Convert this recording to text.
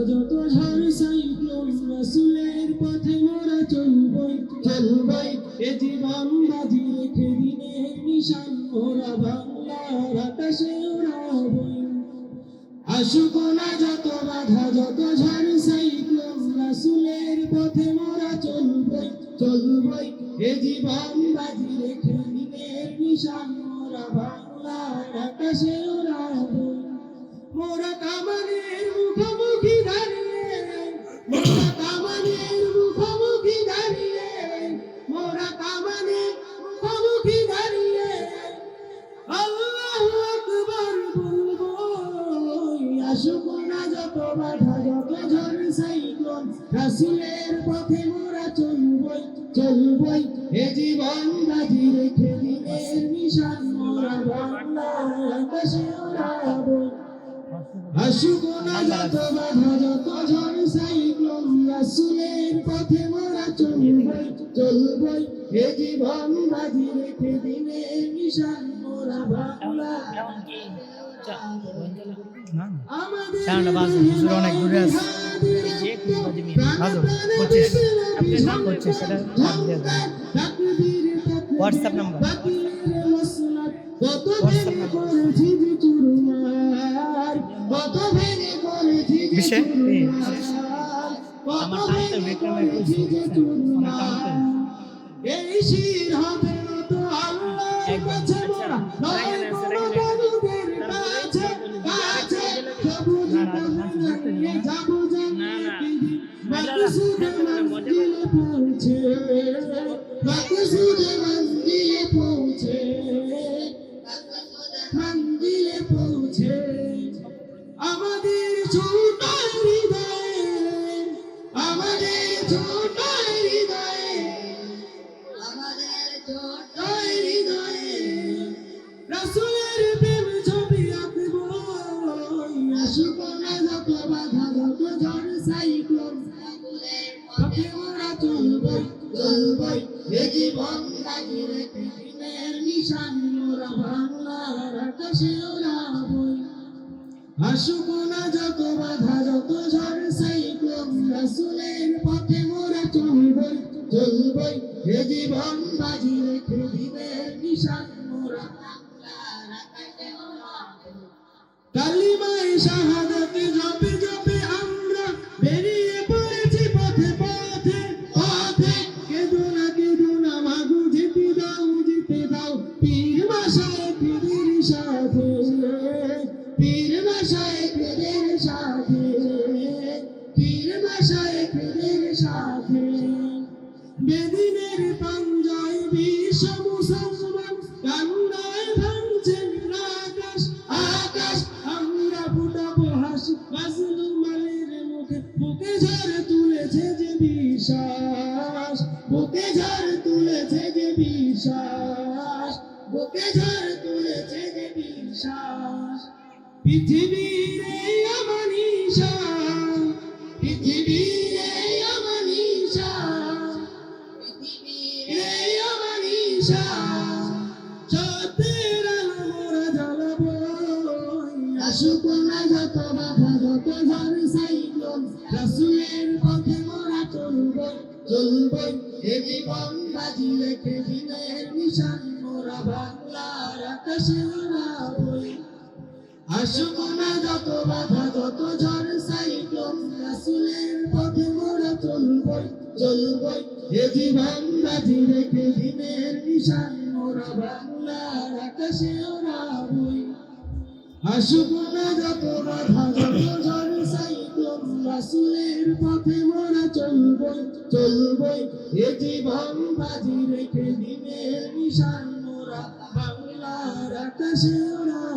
যত ঝড় সাইক্লোন রাসূলের পথে মোরা চলবই চলবই এ জীবন বাজি রেখে দিনের নিশান মোরা বাংলার আকাশে উড়াবই আসুক না যত বাধা যত ঝড় সাইক্লোন রাসূলের পথে মোরা চলবই চলবই এ জীবন বাজি রেখে দিনের নিশান মোরা বাংলার আকাশে উড়াবই মোরা কামানের মুখোমুখি দাঁড়িয়ে মোরা কামানের মুখোমুখি দাঁড়িয়ে মোরা কামানের মুখোমুখি দাঁড়িয়ে আল্লাহু আকবার বলবো আসুক না যত বাধা যত ঝড় সাইক্লোন রাসূলের পথে মোরা চলবই চলবই এ জীবন বাজি রেখে দিনের নিশান মোরা বাংলার আকাশে উড়াবই আসুক না যত বাধা যত ঝড় সাইক্লোন রাসূলের পথে মোরা চলবই চলবই এ জীবন বাজি রেখে দিনের নিশান মোরা বাংলার সাউন্ড বাজে হুজুর অনেক দূরে আছে বাজো করছিস আপনি নাম করছিস সেটা হোয়াটসঅ্যাপ নাম্বার বিষয় আমার টানতে বিক্রমে কইছি এই শির হবে তো আল্লাহর কাছে মোরা নয় কোনো বাবুদের কাছে কাছে সবুজ নিয়ে যাবো মাকসুদে মঞ্জিলে পৌঁছে মাকসুদে মঞ্জিলে পৌঁছে মঞ্জিলে পৌঁছে আমাদের ছোট হৃদয়ে আমাদের ছোট হৃদয়ে আমাদের ছোট হৃদয়ে রাসূলের প্রেম ছবি আঁকবো আসুক না যত বাধা যত ঝড় সাইক্লোন পথে মোরা চলবই চলবই এ জীবন বাজি রেখে দিনের নিশান মোরা বাংলার আকাশে উড়াবই আসুক না যত বাধা যত ঝড় সাইক্লোন রাসূলের পথে মোরা চলবই চলবই এ জীবন বাজি রেখে দিনের নিশান মোরা বাংলার আকাশে উড়াবই কালিমায়ে শাহাদাত জপে জপে আমরা বেরিয়ে পড়েছি পথে পথে পথে কেঁদো না মাগো যেতে দাও পীর মাশায়েখদের সাথে পীর মাশায়েখদের সাথে পীর মাশায়েখদের সাথে বেদিনের পাঞ্জায় বিশ্ব মুসলমান কান্নায় ভাঙছে আকাশ আকাশ আমরা ফুটাবো হাসি মাজলুমের মুখে বুকে ঝড় তুলেছে যে বিশ্বাস বুকে ঝড় তুলেছে যে বিশ্বাস বুকে ঝড় তুলেছে যে বিশ্বাস পৃথিবীর এই আমানিশা পৃথিবীর এই আমানিশা পৃথিবীর এই আমানিশা সত্যের আলো মোরা জ্বালাবো আসুক না যত বাধা যত ঝড় সাইক্লোন রাসূলের পথে মোরা চলবই চলবই এ জীবন বাজি রেখে দিনের নিশান মোরা বাংলার আকাশে উড়াবই আসুক না যত বাধা যত ঝড় সাইক্লোন রাসূলের পথে মোরা চলবই চলবই এ জীবন বাজি রেখে দিনের নিশান মোরা বাংলার আকাশে উড়াবই আসুক না যত বাধা যত ঝড় সাইক্লোন রাসূলের পথে মোরা চলবই চলবই এ জীবন বাজি রেখে দিনের নিশান মোরা বাংলার আকাশে উড়াবই।